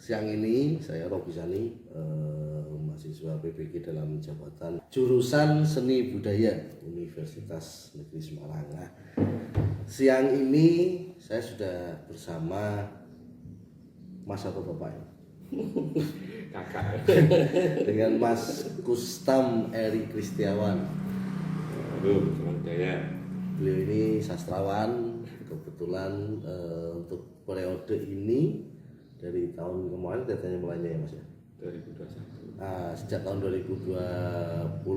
Siang ini saya Robi Sani, mahasiswa PPG dalam jabatan jurusan Seni Budaya Universitas Negeri Semarang. Nah, siang ini saya sudah bersama Mas atau Bapak ya? Kakak. Dengan Mas Kustam Eri Kristiawan. Halo, selamat budaya. Beliau ini sastrawan, kebetulan untuk periode ini dari tahun kemarin datanya mulainya ya Mas ya? 2021. Nah, sejak tahun 2021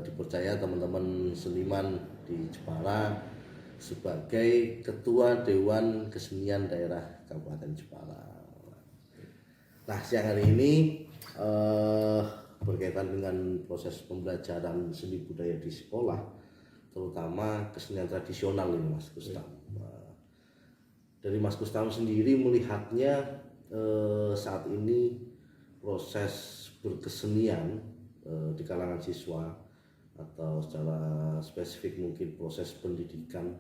dipercaya teman-teman seniman di Jepara sebagai Ketua Dewan Kesenian Daerah Kabupaten Jepara. Nah, siang hari ini berkaitan dengan proses pembelajaran seni budaya di sekolah, terutama kesenian tradisional ini Mas Kustam. Dari Mas Kustam sendiri melihatnya saat ini proses berkesenian di kalangan siswa atau secara spesifik mungkin proses pendidikan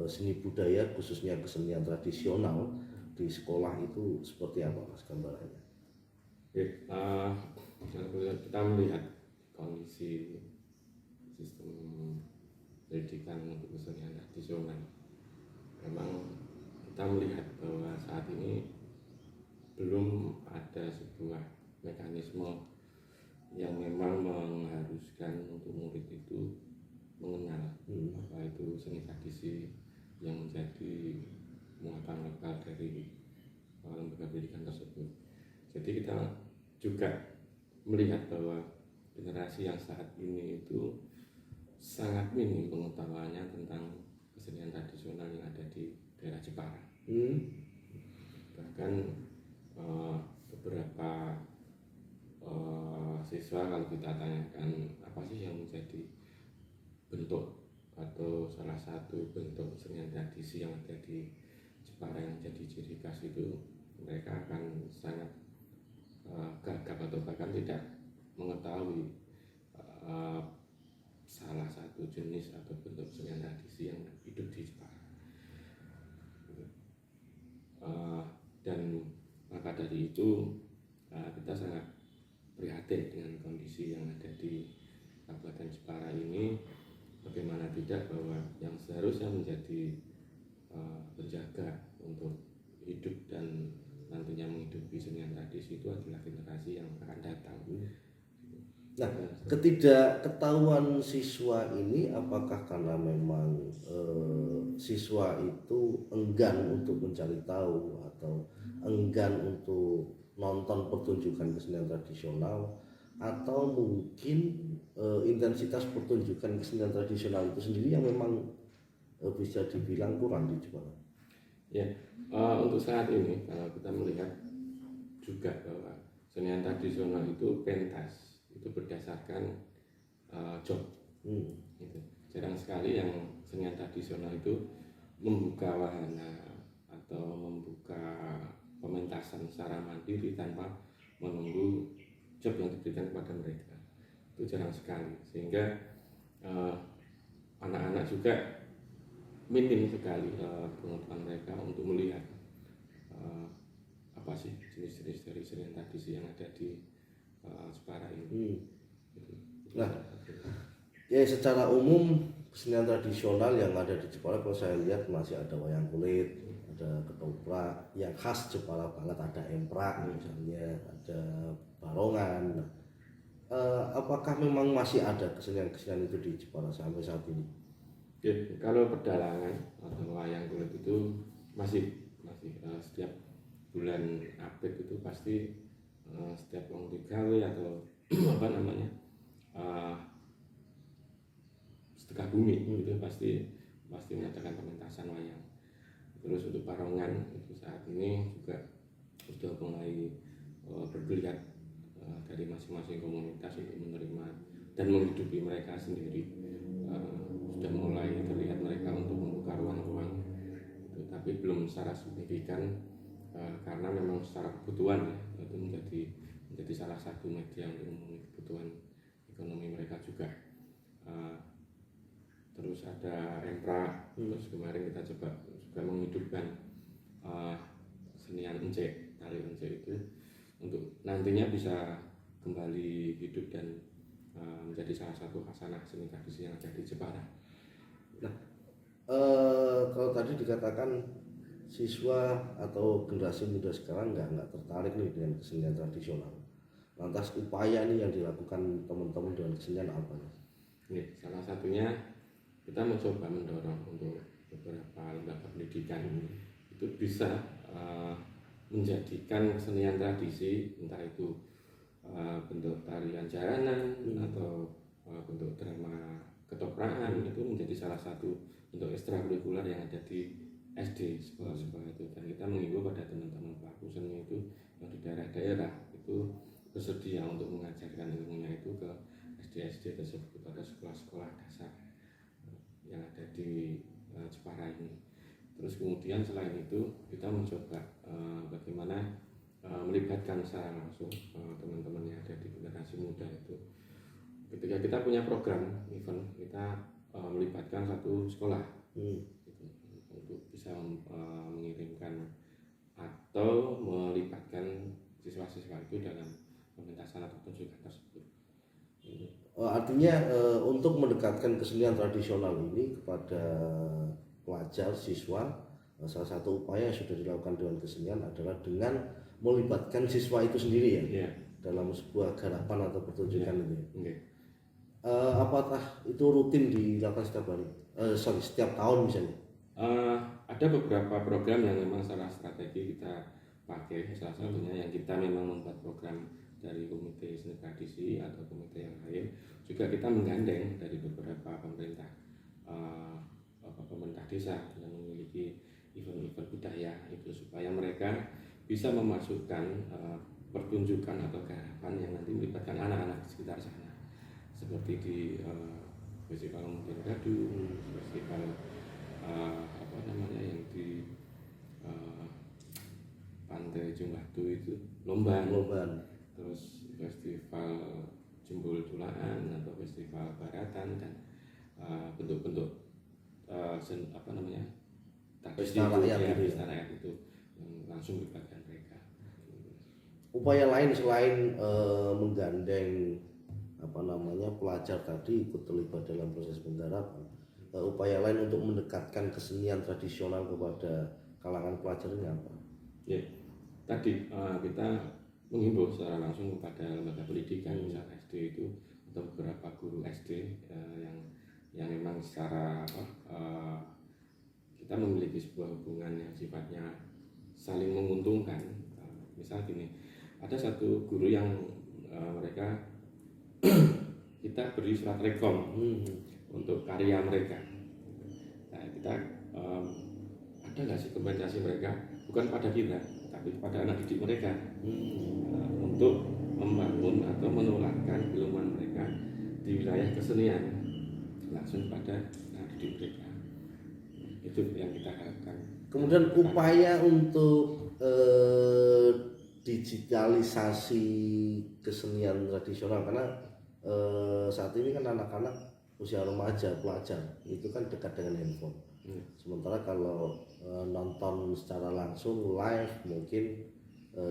seni budaya khususnya kesenian tradisional di sekolah itu seperti apa Mas gambarannya? Kalau kita melihat kondisi sistem pendidikan untuk kesenian tradisional, memang kita melihat bahwa saat ini belum ada sebuah mekanisme yang memang mengharuskan untuk murid itu mengenal apa itu seni tradisi yang menjadi muatan lokal dari lembaga pendidikan tersebut. Jadi kita juga melihat bahwa generasi yang saat ini itu sangat minim pengetahuannya tentang kesenian tradisional yang ada di daerah Jepara. Bahkan beberapa siswa kalau kita tanyakan apa sih yang menjadi bentuk atau salah satu bentuk kesenian tradisi yang ada di Jepara yang jadi ciri khas itu, mereka akan sangat gagap atau bahkan tidak mengetahui salah satu jenis atau bentuk kesenian tradisi yang hidup di Jepara. Dan maka dari itu kita sangat prihatin dengan kondisi yang ada di Kabupaten Jepara ini. Bagaimana tidak bahwa yang seharusnya menjadi penjaga untuk hidup dan nantinya menghidupi kesenian tradisi itu adalah generasi yang akan datang. Nah, ketidakketahuan siswa ini apakah karena memang siswa itu enggan untuk mencari tahu atau enggan untuk nonton pertunjukan kesenian tradisional, atau mungkin intensitas pertunjukan kesenian tradisional itu sendiri yang memang bisa dibilang kurang di Jepara? Ya, untuk saat ini kalau kita melihat juga bahwa kesenian tradisional itu pentas, itu berdasarkan job. Gitu. Jarang sekali yang kesenian tradisional itu membuka wahana atau membuka pementasan secara mandiri tanpa menunggu job yang diberikan kepada mereka. Itu jarang sekali, sehingga anak-anak juga minim sekali pengetahuan mereka untuk melihat apa sih jenis-jenis dari kesenian tradisi yang ada di Jepara ini. Nah, ya secara umum kesenian tradisional yang ada di Jepara kalau saya lihat masih ada wayang kulit, ada ketoprak yang khas Jepara banget, ada emprak misalnya, ada barongan. Apakah memang masih ada kesenian-kesenian itu di Jepara sampai saat ini? Ya, kalau pedalangan atau wayang kulit itu masih setiap bulan April itu pasti setiap wong digawe atau apa namanya sedekah bumi itu pasti mengadakan pementasan wayang. Terus untuk barongan itu saat ini juga sudah mulai bergeliat dari masing-masing komunitas untuk menerima dan menghidupi mereka sendiri. Sudah mulai terlihat mereka untuk membuka ruang-ruang itu, tapi belum secara signifikan karena memang secara kebutuhan ya, itu menjadi salah satu media untuk memenuhi kebutuhan ekonomi mereka juga. Terus ada emprak, terus kemarin kita coba juga menghidupkan kesenian encek, tari encek itu untuk nantinya bisa kembali hidup dan menjadi salah satu khasanah seni tradisi yang ada di Jepara. Nah, kalau tadi dikatakan siswa atau generasi muda sekarang nggak tertarik nih dengan kesenian tradisional. Lantas upaya nih yang dilakukan teman-teman dengan kesenian apa? Ini salah satunya kita mencoba mendorong untuk beberapa lembaga pendidikan itu bisa menjadikan kesenian tradisi, entah itu bentuk tarian jaranan atau bentuk drama ketoprak itu menjadi salah satu bentuk ekstrakurikuler yang ada di SD, sekolah-sekolah itu. Dan kita mengimbau pada teman-teman pelaku seni itu yang di daerah-daerah itu bersedia untuk mengajarkan ilmunya itu ke SD-SD tersebut, pada sekolah-sekolah dasar yang ada di Jepara ini. Terus kemudian selain itu kita mencoba bagaimana melibatkan secara langsung teman-teman yang ada di generasi muda itu. Ketika kita punya program event, kita melibatkan satu sekolah gitu, untuk bisa mengirimkan atau melibatkan siswa-siswa itu dalam pementasan atau pertunjukan tersebut. Artinya untuk mendekatkan kesenian tradisional ini kepada pelajar, siswa, salah satu upaya yang sudah dilakukan dengan kesenian adalah dengan melibatkan siswa itu sendiri ya, dalam sebuah garapan atau pertunjukan itu. Apakah itu rutin dilakukan setiap hari? Setiap tahun misalnya? Ada beberapa program yang memang secara strategi kita pakai. Salah satunya yang kita memang membuat program dari komite seni tradisi atau komite yang lain. Juga kita menggandeng dari beberapa pemerintah desa yang memiliki event-event budaya itu, supaya mereka bisa memasukkan pertunjukan atau garapan yang nanti melibatkan anak-anak di sekitar sana, seperti di festival Mungkin Gadu, festival yang di Pantai Jumbatu itu Lomban, terus festival Jembul Tulaan atau festival Baratan, dan bentuk-bentuk pesta rakyat itu yang langsung melibatkan mereka. Upaya lain selain menggandeng pelajar tadi ikut terlibat dalam proses penggarapan, upaya lain untuk mendekatkan kesenian tradisional kepada kalangan pelajar ini apa? Ya, tadi kita menghimbau secara langsung kepada lembaga pendidikan, misalnya SD itu atau beberapa guru SD yang memang secara kita memiliki sebuah hubungan yang sifatnya saling menguntungkan. Misal gini, ada satu guru yang mereka kita beri surat rekom untuk karya mereka. Nah, kita ada nggak sih kompensasi mereka, bukan pada kita tapi pada anak didik mereka, untuk membangun atau menularkan ilmuwan mereka di wilayah kesenian langsung pada anak didik mereka. Itu yang kita harapkan. Kemudian upaya untuk digitalisasi kesenian tradisional, karena saat ini kan anak-anak usia remaja, pelajar itu kan dekat dengan handphone. Sementara kalau nonton secara langsung live mungkin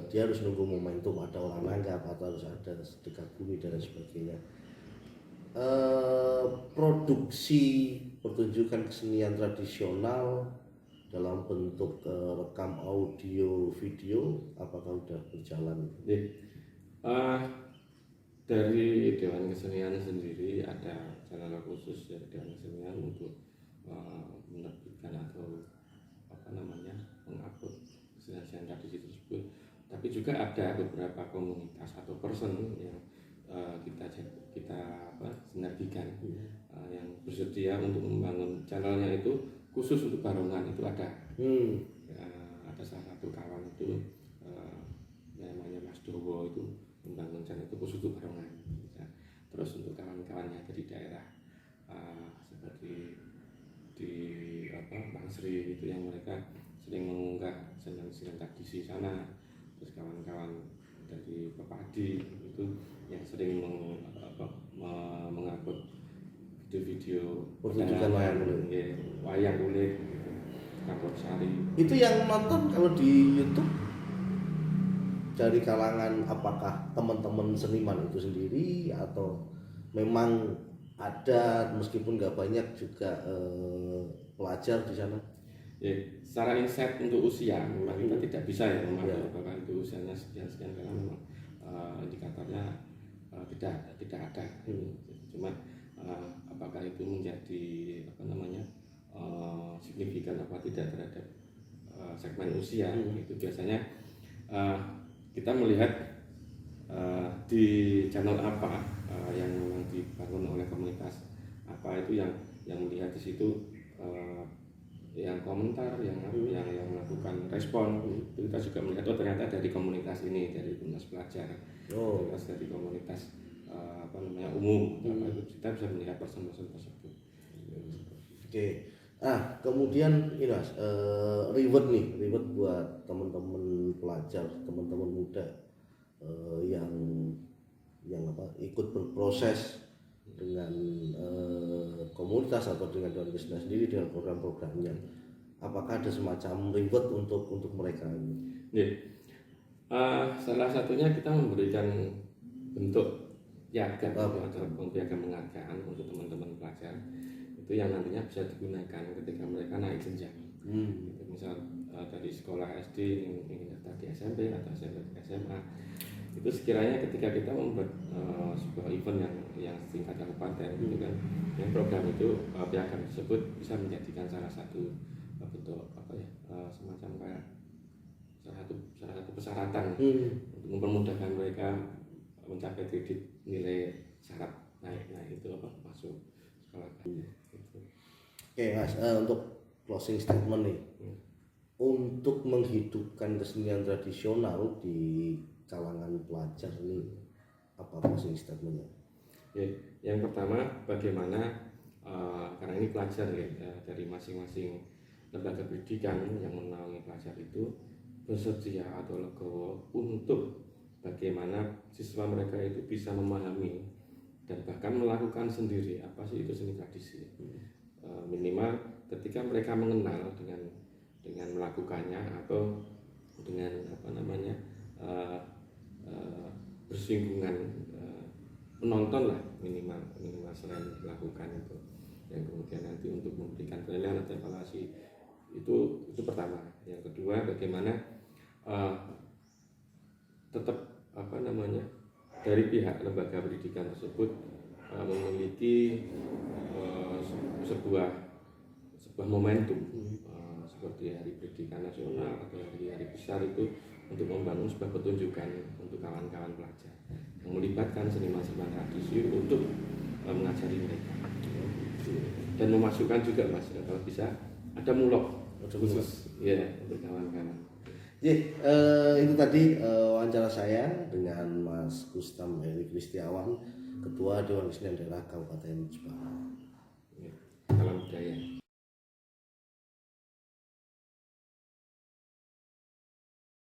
dia harus nunggu momentum, ada orang nanggap atau harus ada dekat bumi dan sebagainya. Produksi pertunjukan kesenian tradisional dalam bentuk rekam audio video apakah sudah berjalan? Dari Dewan Kesenian sendiri ada channel khusus ya, Dewan Kesenian untuk menerbitkan atau mengupload kesenian tradisi tersebut. Tapi juga ada beberapa komunitas atau person yang kita sinergikan, yang bersedia untuk membangun channelnya itu khusus untuk barongan. Itu ada ada salah satu kawan itu namanya Mas Dowo, itu membangun channel itu khusus untuk barongan. Terus untuk kawan-kawannya ada di daerah seperti di Bang Sri itu, yang mereka sering mengunggah kesenian tradisi sana. Terus kawan-kawan dari Pepadi itu yang sering mengupload video-video pertunjukan wayang kulit, Kapur Sari. Itu yang nonton kalau di YouTube dari kalangan apakah teman-teman seniman itu sendiri atau memang ada meskipun nggak banyak juga pelajar di sana? Ya, secara insight untuk usia memang kita tidak bisa ya memantau bahwa itu usianya sekian karena memang indikatornya tidak ada. Cuma apakah itu menjadi signifikan apa tidak terhadap segmen usia itu biasanya kita melihat di channel apa yang memang dibangun oleh komunitas apa itu yang melihat di situ yang komentar yang melakukan respon itu kita juga melihat ternyata dari komunitas ini, dari komunitas pelajar, dari komunitas umum itu kita bisa melihat person-person tersebut. Oke. Kemudian ini Mas, reward buat teman-teman pelajar, teman-teman muda yang ikut berproses dengan komunitas atau dengan Dewan Kesenian sendiri dengan program-programnya. Apakah ada semacam reward untuk mereka ini? Salah satunya kita memberikan bentuk piagam atau piagam penghargaan untuk teman-teman pelajar itu yang nantinya bisa digunakan ketika mereka naik jenjang. Misal dari sekolah SD ingin daftar di SMP atau SMP ke SMA, itu sekiranya ketika kita membuat sebuah event yang tingkat kabupaten gitu kan, yang program itu piagam tersebut bisa menjadikan salah satu bentuk semacam kayak salah satu persyaratan untuk mempermudahkan mereka mencapai kredit nilai syarat naik itu masuk sekolah gitu. Oke Mas, untuk closing statement nih, untuk menghidupkan kesenian tradisional di kalangan pelajar ini apa closing statementnya? Yang pertama bagaimana karena ini pelajar dari masing-masing lembaga pendidikan yang menaungi pelajar itu bersedia atau legowo untuk bagaimana siswa mereka itu bisa memahami dan bahkan melakukan sendiri apa sih itu seni tradisi. Minimal ketika mereka mengenal dengan melakukannya atau dengan bersinggungan menonton lah minimal selain melakukan itu, yang kemudian nanti untuk memberikan penilaian atau evaluasi itu pertama. Yang kedua bagaimana tetap dari pihak lembaga pendidikan tersebut memiliki sebuah momentum seperti Hari Pendidikan Nasional atau hari besar itu untuk membangun sebuah pertunjukan untuk kawan-kawan pelajar yang melibatkan seniman-seniman tradisi untuk mengajari mereka dan memasukkan juga Mas kalau bisa ada mulok khusus ya untuk kawan-kawan. Itu tadi wawancara saya dengan Mas Kustam Heri Kristiawan, Ketua Dewan Kesenian Daerah Kabupaten Jepara. Salam budaya.